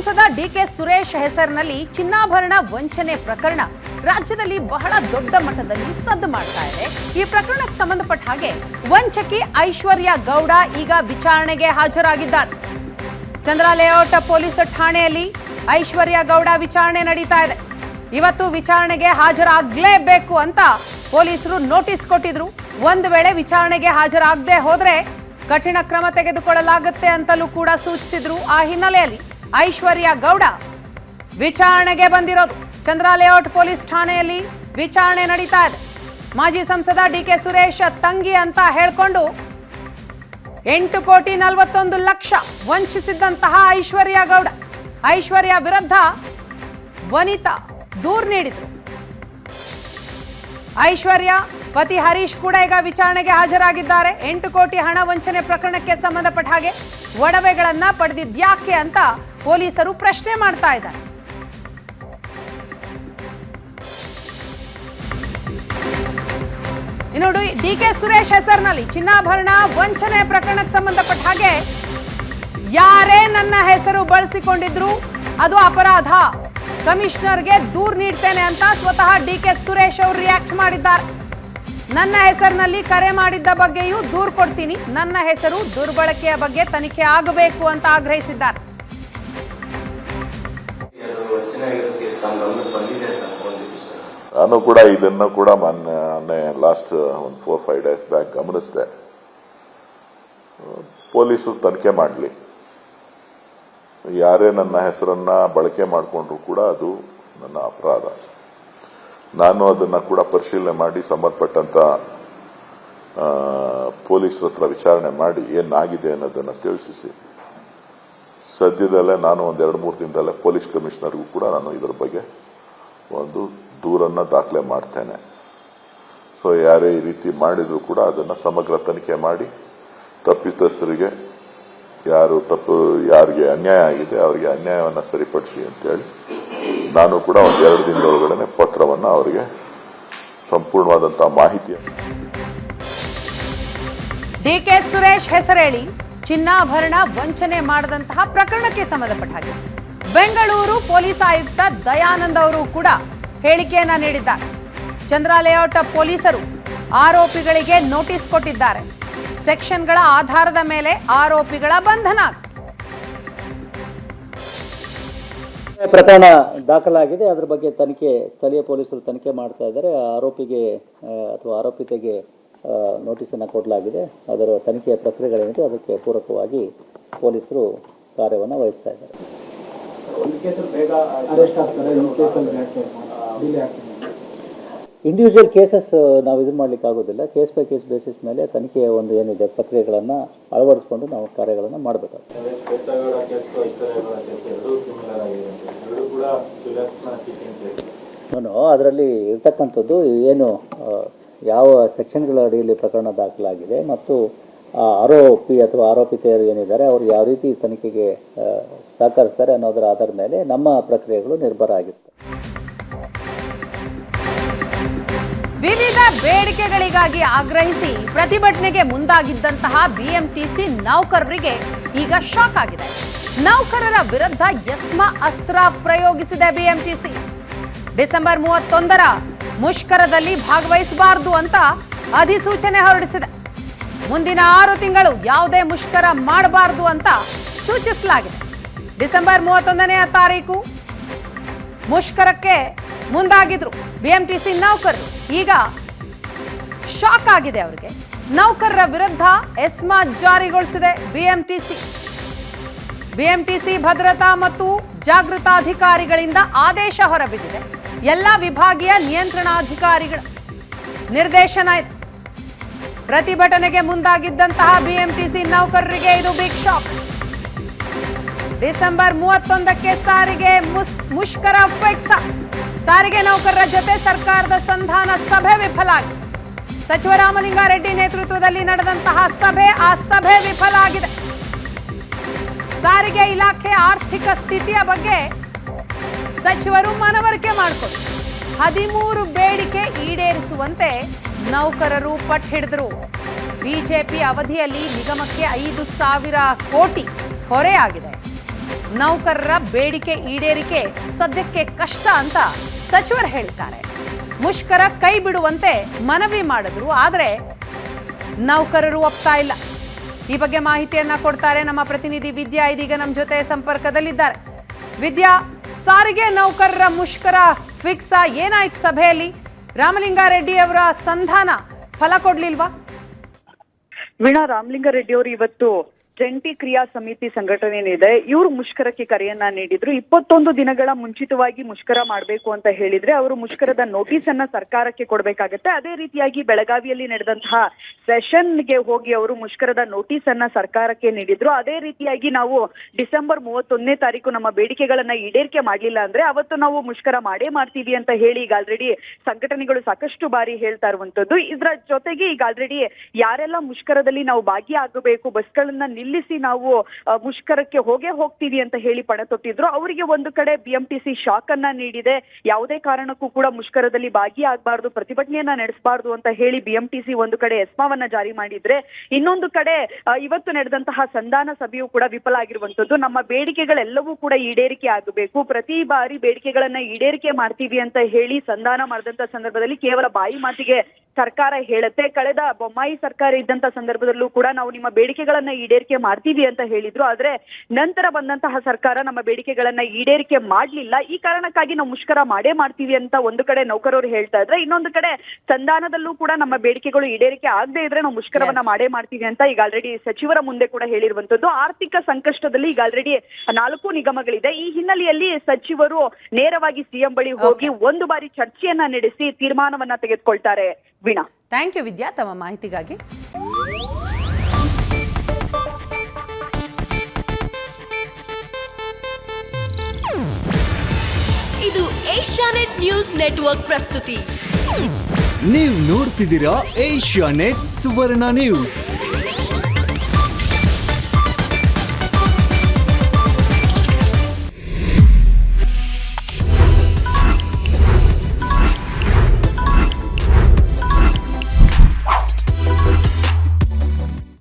ಸಂಸದ ಡಿಕೆ ಸುರೇಶ್ ಹೆಸರಿನಲ್ಲಿ ಚಿನ್ನಾಭರಣ ವಂಚನೆ ಪ್ರಕರಣ ರಾಜ್ಯದಲ್ಲಿ ಬಹಳ ದೊಡ್ಡ ಮಟ್ಟದಲ್ಲಿ ಸದ್ದು ಮಾಡ್ತಾ ಇದೆ. ಈ ಪ್ರಕರಣಕ್ಕೆ ಸಂಬಂಧಪಟ್ಟ ಹಾಗೆ ವಂಚಕಿ ಐಶ್ವರ್ಯ ಗೌಡ ಈಗ ವಿಚಾರಣೆಗೆ ಹಾಜರಾಗಿದ್ದಾಳೆ. ಚಂದ್ರ ಲೇಔಟ್ ಪೊಲೀಸ್ ಠಾಣೆಯಲ್ಲಿ ಐಶ್ವರ್ಯ ಗೌಡ ವಿಚಾರಣೆ ನಡೀತಾ ಇದೆ. ಇವತ್ತು ವಿಚಾರಣೆಗೆ ಹಾಜರಾಗಲೇಬೇಕು ಅಂತ ಪೊಲೀಸರು ನೋಟಿಸ್ ಕೊಟ್ಟಿದ್ರು. ಒಂದು ವೇಳೆ ವಿಚಾರಣೆಗೆ ಹಾಜರಾಗದೆ ಹೋದ್ರೆ ಕಠಿಣ ಕ್ರಮ ತೆಗೆದುಕೊಳ್ಳಲಾಗುತ್ತೆ ಅಂತಲೂ ಕೂಡ ಸೂಚಿಸಿದ್ರು. ಆ ಹಿನ್ನೆಲೆಯಲ್ಲಿ ಐಶ್ವರ್ಯ ಗೌಡ ವಿಚಾರಣೆಗೆ ಬಂದಿರೋದು. ಚಂದ್ರ ಲೇಔಟ್ ಪೊಲೀಸ್ ಠಾಣೆಯಲ್ಲಿ ವಿಚಾರಣೆ ನಡೀತಾ ಇದೆ. ಮಾಜಿ ಸಂಸದ ಡಿಕೆ ಸುರೇಶ್ ತಂಗಿ ಅಂತ ಹೇಳ್ಕೊಂಡು 8,41,00,000 ವಂಚಿಸಿದ್ದಂತಹ ಐಶ್ವರ್ಯ ಗೌಡ, ಐಶ್ವರ್ಯ ವಿರುದ್ಧ ವನಿತಾ ದೂರು ನೀಡಿದ್ರು. ಐಶ್ವರ್ಯ ಪತಿ ಹರೀಶ್ ಕೂಡ ಈಗ ವಿಚಾರಣೆಗೆ ಹಾಜರಾಗಿದ್ದಾರೆ. 8 ಕೋಟಿ ಹಣ ವಂಚನೆ ಪ್ರಕರಣಕ್ಕೆ ಸಂಬಂಧಪಟ್ಟ ಹಾಗೆ ಒಡವೆಗಳನ್ನ ಪಡೆದಿದ್ಯಾಕೆ ಅಂತ ಪೊಲೀಸರು ಪ್ರಶ್ನೆ ಮಾಡ್ತಾ ಇದ್ದಾರೆ. ಇನ್ನು ಡಿಕೆ ಸುರೇಶ್ ಹೆಸರಿನಲ್ಲಿ ಚಿನ್ನಾಭರಣ ವಂಚನೆ ಪ್ರಕರಣಕ್ಕೆ ಸಂಬಂಧಪಟ್ಟ ಹಾಗೆ ಯಾರೇ ನನ್ನ ಹೆಸರು ಬಳಸಿಕೊಂಡಿದ್ರು ಅದು ಅಪರಾಧ, ಕಮಿಷನರ್ಗೆ ದೂರು ನೀಡ್ತೇನೆ ಅಂತ ಸ್ವತಃ ಡಿಕೆ ಸುರೇಶ್ ಅವರು ರಿಯಾಕ್ಟ್ ಮಾಡಿದ್ದಾರೆ. ನನ್ನ ಹೆಸರಿನಲ್ಲಿ ಕರೆ ಮಾಡಿದ್ದ ಬಗ್ಗೆಯೂ ದೂರು ಕೊಡ್ತೀನಿ, ನನ್ನ ಹೆಸರು ದುರ್ಬಳಕೆಯ ಬಗ್ಗೆ ತನಿಖೆ ಆಗಬೇಕು ಅಂತ ಆಗ್ರಹಿಸಿದ್ದಾರೆ. ನಾನು ಕೂಡ ಇದನ್ನು ಕೂಡ ಮೊನ್ನೆ ಲಾಸ್ಟ್ ಒಂದು 4-5 ಡೇಸ್ ಬ್ಯಾಕ್ ಗಮನಿಸಿದೆ. ಪೊಲೀಸರು ತನಿಖೆ ಮಾಡಲಿ, ಯಾರೇ ನನ್ನ ಹೆಸರನ್ನ ಬಳಕೆ ಮಾಡಿಕೊಂಡ್ರು ಕೂಡ ಅದು ನನ್ನ ಅಪರಾಧ. ನಾನು ಅದನ್ನ ಕೂಡ ಪರಿಶೀಲನೆ ಮಾಡಿ ಸಂಬಂಧಪಟ್ಟಂತ ಪೊಲೀಸರ ಹತ್ರ ವಿಚಾರಣೆ ಮಾಡಿ ಏನಾಗಿದೆ ಅನ್ನೋದನ್ನ ತಿಳಿಸಿ ಸದ್ಯದಲ್ಲೇ ನಾನು ಒಂದು 2-3 ದಿನದಲ್ಲೇ ಪೊಲೀಸ್ ಕಮಿಷನರ್ಗೂ ಕೂಡ ನಾನು ಇದರ ಬಗ್ಗೆ ಒಂದು ದೂರನ್ನ ದಾಖಲೆ ಮಾಡ್ತೇನೆ. ಸೊ ಯಾರೇ ಈ ರೀತಿ ಮಾಡಿದ್ರು ಕೂಡ ಅದನ್ನ ಸಮಗ್ರ ತನಿಖೆ ಮಾಡಿ ತಪ್ಪಿತಸ್ಥರಿಗೆ ಯಾರಿಗೆ ಅನ್ಯಾಯ ಆಗಿದೆ ಅವರಿಗೆ ಅನ್ಯಾಯವನ್ನು ಸರಿಪಡಿಸಿ ಅಂತೇಳಿ ನಾನು ಕೂಡ ಒಂದು 2 ದಿನದೊಳಗಡೆ ಪತ್ರವನ್ನು ಅವರಿಗೆ ಸಂಪೂರ್ಣವಾದಂತಹ ಮಾಹಿತಿಯನ್ನು. ಡಿಕೆ ಸುರೇಶ್ ಹೆಸರೇಳಿ ಚಿನ್ನಾಭರಣ ವಂಚನೆ ಮಾಡದಂತಹ ಪ್ರಕರಣಕ್ಕೆ ಸಂಬಂಧಪಟ್ಟ ಹಾಗೆ ಬೆಂಗಳೂರು ಪೊಲೀಸ್ ಆಯುಕ್ತ ದಯಾನಂದ್ ಅವರು ಕೂಡ ಹೇಳಿಕೆಯನ್ನ ನೀಡಿದ್ದಾರೆ. ಚಂದ್ರ ಲೇಔಟ್ ಪೊಲೀಸರು ಆರೋಪಿಗಳಿಗೆ ನೋಟಿಸ್ ಕೊಟ್ಟಿದ್ದಾರೆ. ಸೆಕ್ಷನ್ಗಳ ಆಧಾರದ ಮೇಲೆ ಆರೋಪಿಗಳ ಬಂಧನ. ಪ್ರಕರಣ ದಾಖಲಾಗಿದೆ. ಅದರ ಬಗ್ಗೆ ತನಿಖೆ ಸ್ಥಳೀಯ ಪೊಲೀಸರು ತನಿಖೆ ಮಾಡ್ತಾ ಇದ್ದಾರೆ. ಆರೋಪಿಗೆ ಅಥವಾ ಆರೋಪಿತೆಗೆ ನೋಟಿಸನ್ನು ಕೊಡಲಾಗಿದೆ. ಅದರ ತನಿಖೆಯ ಪ್ರಕ್ರಿಯೆಗಳೇನಿದೆ ಅದಕ್ಕೆ ಪೂರಕವಾಗಿ ಪೊಲೀಸರು ಕಾರ್ಯವನ್ನು ವಹಿಸ್ತಾ ಇದ್ದಾರೆ. ಇಂಡಿವಿಜುವಲ್ ಕೇಸಸ್ ನಾವು ಇದು ಮಾಡ್ಲಿಕ್ಕೆ ಆಗೋದಿಲ್ಲ. ಕೇಸ್ ಬೈ ಕೇಸ್ ಬೇಸಿಸ್ ಮೇಲೆ ತನಿಖೆಯ ಒಂದು ಏನಿದೆ ಪ್ರಕ್ರಿಯೆಗಳನ್ನು ಅಳವಡಿಸಿಕೊಂಡು ನಾವು ಕಾರ್ಯಗಳನ್ನು ಮಾಡಬೇಕಾಗ್ತದೆ. ಅದರಲ್ಲಿ ಇರ್ತಕ್ಕಂಥದ್ದು ಏನು ಯಾವ ಸೆಕ್ಷನ್ಗಳ ಅಡಿಯಲ್ಲಿ ಪ್ರಕರಣ ದಾಖಲಾಗಿದೆ ಮತ್ತು ಆರೋಪಿ ಅಥವಾ ಆರೋಪಿತೆಯರು ಏನಿದ್ದಾರೆ ಅವರು ಯಾವ ರೀತಿ ತನಿಖೆಗೆ ಸಹಕರಿಸ್ತಾರೆ ಅನ್ನೋದರ ಆಧಾರದ ಮೇಲೆ ನಮ್ಮ ಪ್ರಕ್ರಿಯೆಗಳು ನಿರ್ಭರ ಆಗಿರ್ತವೆ. ವಿವಿಧ ಬೇಡಿಕೆಗಳಿಗಾಗಿ ಆಗ್ರಹಿಸಿ ಪ್ರತಿಭಟನೆಗೆ ಮುಂದಾಗಿದ್ದಂತಹ ಬಿಎಂಟಿಸಿ ನೌಕರರಿಗೆ ಈಗ ಶಾಕ್ ಆಗಿದೆ. ನೌಕರರ ವಿರುದ್ಧ ಎಸ್ಮಾ ಅಸ್ತ್ರ ಪ್ರಯೋಗಿಸಿದೆ ಬಿಎಂಟಿಸಿ. ಡಿಸೆಂಬರ್ 31ರ ಮುಷ್ಕರದಲ್ಲಿ ಭಾಗವಹಿಸಬಾರದು ಅಂತ ಅಧಿಸೂಚನೆ ಹೊರಡಿಸಿದೆ. ಮುಂದಿನ 6 ತಿಂಗಳು ಯಾವುದೇ ಮುಷ್ಕರ ಮಾಡಬಾರದು ಅಂತ ಸೂಚಿಸಲಾಗಿದೆ. ಡಿಸೆಂಬರ್ 31ನೇ ತಾರೀಕು ಮುಷ್ಕರಕ್ಕೆ ಮುಂದಾಗಿದ್ರು ಬಿಎಂಟಿಸಿ ನೌಕರರು. ಈಗ ಶಾಕ್ ಆಗಿದೆ ಅವರಿಗೆ. ನೌಕರರ ವಿರುದ್ಧ ಎಸ್ಮಾ ಜಾರಿಗೊಳಿಸಿದೆ ಬಿಎಂಟಿಸಿ. ಬಿಎಂಟಿಸಿ ಭದ್ರತಾ ಮತ್ತು ಜಾಗೃತಾಧಿಕಾರಿಗಳಿಂದ ಆದೇಶ ಹೊರಬಿದ್ದಿದೆ. ಎಲ್ಲ ವಿಭಾಗೀಯ ನಿಯಂತ್ರಣಾಧಿಕಾರಿಗಳ ನಿರ್ದೇಶನ ಇದೆ. ಪ್ರತಿಭಟನೆಗೆ ಮುಂದಾಗಿದ್ದಂತಹ ಬಿಎಂಟಿಸಿ ನೌಕರರಿಗೆ ಇದು ಬಿಗ್ ಶಾಕ್. ಡಿಸೆಂಬರ್ 31ಕ್ಕೆ ಸಾರಿಗೆ ಮುಷ್ಕರ ಫಿಕ್ಸ್. ಸಾರಿಗೆ ನೌಕರರ ಜೊತೆ ಸರ್ಕಾರದ ಸಂಧಾನ ಸಭೆ ವಿಫಲ ಆಗಿದೆ. ಸಚಿವ ರಾಮಲಿಂಗಾರೆಡ್ಡಿ ನೇತೃತ್ವದಲ್ಲಿ ನಡೆದಂತಹ ಆ ಸಭೆ ವಿಫಲ ಆಗಿದೆ. ಸಾರಿಗೆ ಇಲಾಖೆ ಆರ್ಥಿಕ ಸ್ಥಿತಿಯ ಬಗ್ಗೆ ಸಚಿವರು ಮನವರಿಕೆ ಮಾಡಿಕೊಂಡರು. 13 ಬೇಡಿಕೆ ಈಡೇರಿಸುವಂತೆ ನೌಕರರು ಪಟ್ಟು ಹಿಡಿದರು. ಬಿಜೆಪಿ ಅವಧಿಯಲ್ಲಿ ನಿಗಮಕ್ಕೆ 5,000 ಕೋಟಿ ಹೊರೆಯಾಗಿದೆ. ನೌಕರರ ಬೇಡಿಕೆ ಈಡೇರಿಕೆ ಸದ್ಯಕ್ಕೆ ಕಷ್ಟ ಅಂತ ಸಚಿವರು ಹೇಳಿದ್ದಾರೆ. ಮುಷ್ಕರ ಕೈ ಬಿಡುವಂತೆ ಮನವಿ ಮಾಡಿದ್ರು, ಆದರೆ ನೌಕರರು ಒಪ್ತಾ ಇಲ್ಲ. ಈ ಬಗ್ಗೆ ಮಾಹಿತಿಯನ್ನ ಕೊಡ್ತಾರೆ ನಮ್ಮ ಪ್ರತಿನಿಧಿ ವಿದ್ಯಾ, ಇದೀಗ ನಮ್ಮ ಜೊತೆ ಸಂಪರ್ಕದಲ್ಲಿದ್ದಾರೆ. ವಿದ್ಯಾ, ಸಾರಿಗೆ ನೌಕರರ ಮುಷ್ಕರ ಫಿಕ್ಸ್, ಏನಾಯ್ತು ಸಭೆಯಲ್ಲಿ? ರಾಮಲಿಂಗಾರೆಡ್ಡಿ ಅವರ ಸಂಧಾನ ಫಲ ಕೊಡ್ಲಿಲ್ವಾ? ವೀಣಾ, ರಾಮಲಿಂಗಾರೆಡ್ಡಿ ಅವರು ಇವತ್ತು ಜಂಟಿ ಕ್ರಿಯಾ ಸಮಿತಿ ಸಂಘಟನೆ ಏನಿದೆ ಇವರು ಮುಷ್ಕರಕ್ಕೆ ಕರೆಯನ್ನ ನೀಡಿದ್ರು. 21 ದಿನಗಳ ಮುಂಚಿತವಾಗಿ ಮುಷ್ಕರ ಮಾಡಬೇಕು ಅಂತ ಹೇಳಿದ್ರೆ ಅವರು ಮುಷ್ಕರದ ನೋಟಿಸ್ ಅನ್ನ ಸರ್ಕಾರಕ್ಕೆ ಕೊಡಬೇಕಾಗತ್ತೆ. ಅದೇ ರೀತಿಯಾಗಿ ಬೆಳಗಾವಿಯಲ್ಲಿ ನಡೆದಂತಹ ಸೆಷನ್ಗೆ ಹೋಗಿ ಅವರು ಮುಷ್ಕರದ ನೋಟಿಸ್ ಅನ್ನ ಸರ್ಕಾರಕ್ಕೆ ನೀಡಿದ್ರು. ಅದೇ ರೀತಿಯಾಗಿ ನಾವು ಡಿಸೆಂಬರ್ 31ನೇ ತಾರೀಕು ನಮ್ಮ ಬೇಡಿಕೆಗಳನ್ನ ಈಡೇರಿಕೆ ಮಾಡ್ಲಿಲ್ಲ ಅಂದ್ರೆ ಅವತ್ತು ನಾವು ಮುಷ್ಕರ ಮಾಡೇ ಮಾಡ್ತೀವಿ ಅಂತ ಹೇಳಿ ಈಗ ಆಲ್ರೆಡಿ ಸಂಘಟನೆಗಳು ಸಾಕಷ್ಟು ಬಾರಿ ಹೇಳ್ತಾ ಇರುವಂತದ್ದು. ಇದರ ಜೊತೆಗೆ ಈಗ ಆಲ್ರೆಡಿ ಯಾರೆಲ್ಲ ಮುಷ್ಕರದಲ್ಲಿ ನಾವು ಭಾಗಿಯಾಗಬೇಕು, ಬಸ್ಗಳನ್ನ ನಿಲ್ಲಿಸಿ ನಾವು ಮುಷ್ಕರಕ್ಕೆ ಹೋಗ್ತೀವಿ ಅಂತ ಹೇಳಿ ಪಣ ತೊಟ್ಟಿದ್ರು, ಅವರಿಗೆ ಒಂದು ಕಡೆ BMTC ಶಾಕ್ ಅನ್ನ ನೀಡಿದೆ. ಯಾವುದೇ ಕಾರಣಕ್ಕೂ ಕೂಡ ಮುಷ್ಕರದಲ್ಲಿ ಭಾಗಿಯಾಗಬಾರ್ದು, ಪ್ರತಿಭಟನೆಯನ್ನ ನಡೆಸಬಾರ್ದು ಅಂತ ಹೇಳಿ BMTC ಒಂದು ಕಡೆ ಎಸ್ಮಾವನ್ನ ಜಾರಿ ಮಾಡಿದ್ರೆ, ಇನ್ನೊಂದು ಕಡೆ ಇವತ್ತು ನಡೆದಂತಹ ಸಂಧಾನ ಸಭೆಯೂ ಕೂಡ ವಿಫಲ ಆಗಿರುವಂತದ್ದು. ನಮ್ಮ ಬೇಡಿಕೆಗಳೆಲ್ಲವೂ ಕೂಡ ಈಡೇರಿಕೆ ಆಗಬೇಕು, ಪ್ರತಿ ಬಾರಿ ಬೇಡಿಕೆಗಳನ್ನ ಈಡೇರಿಕೆ ಮಾಡ್ತೀವಿ ಅಂತ ಹೇಳಿ ಸಂಧಾನ ಮಾಡಿದಂತ ಸಂದರ್ಭದಲ್ಲಿ ಕೇವಲ ಬಾಯಿ ಮಾತಿಗೆ ಸರ್ಕಾರ ಹೇಳುತ್ತೆ. ಕಳೆದ ಬೊಮ್ಮಾಯಿ ಸರ್ಕಾರ ಇದ್ದಂತ ಸಂದರ್ಭದಲ್ಲೂ ಕೂಡ ನಾವು ನಿಮ್ಮ ಬೇಡಿಕೆಗಳನ್ನ ಈಡೇರಿಕೆ ಮಾಡ್ತೀವಿ ಅಂತ ಹೇಳಿದ್ರು, ಆದ್ರೆ ನಂತರ ಬಂದಂತಹ ಸರ್ಕಾರ ನಮ್ಮ ಬೇಡಿಕೆಗಳನ್ನ ಈಡೇರಿಕೆ ಮಾಡ್ಲಿಲ್ಲ. ಈ ಕಾರಣಕ್ಕಾಗಿ ನಾವು ಮುಷ್ಕರ ಮಾಡೇ ಮಾಡ್ತೀವಿ ಅಂತ ಒಂದು ಕಡೆ ನೌಕರರು ಹೇಳ್ತಾ ಇದ್ರೆ, ಇನ್ನೊಂದು ಕಡೆ ಸಂಧಾನದಲ್ಲೂ ಕೂಡ ನಮ್ಮ ಬೇಡಿಕೆಗಳು ಈಡೇರಿಕೆ ಆಗದೆ ಇದ್ರೆ ನಾವು ಮುಷ್ಕರವನ್ನ ಮಾಡೇ ಮಾಡ್ತೀವಿ ಅಂತ ಈಗ ಆಲ್ರೆಡಿ ಸಚಿವರ ಮುಂದೆ ಕೂಡ ಹೇಳಿರುವಂತದ್ದು. ಆರ್ಥಿಕ ಸಂಕಷ್ಟದಲ್ಲಿ ಈಗ ಆಲ್ರೆಡಿ 4 ನಿಗಮಗಳಿದೆ. ಈ ಹಿನ್ನೆಲೆಯಲ್ಲಿ ಸಚಿವರು ನೇರವಾಗಿ ಸಿಎಂ ಬಳಿ ಹೋಗಿ ಒಂದು ಬಾರಿ ಚರ್ಚೆಯನ್ನ ನಡೆಸಿ ತೀರ್ಮಾನವನ್ನ ತೆಗೆದುಕೊಳ್ತಾರೆ. ವೀಣಾ, ಥ್ಯಾಂಕ್ ಯು ವಿದ್ಯಾ ತಮ್ಮ ಮಾಹಿತಿಗಾಗಿ. ಇದು ಏಷ್ಯಾನೆಟ್ ನ್ಯೂಸ್ ನೆಟ್ವರ್ಕ್ ಪ್ರಸ್ತುತಿ. ನೀವು ನೋಡ್ತಿದ್ದೀರಾ ಏಷ್ಯಾನೆಟ್ ಸುವರ್ಣ ನ್ಯೂಸ್.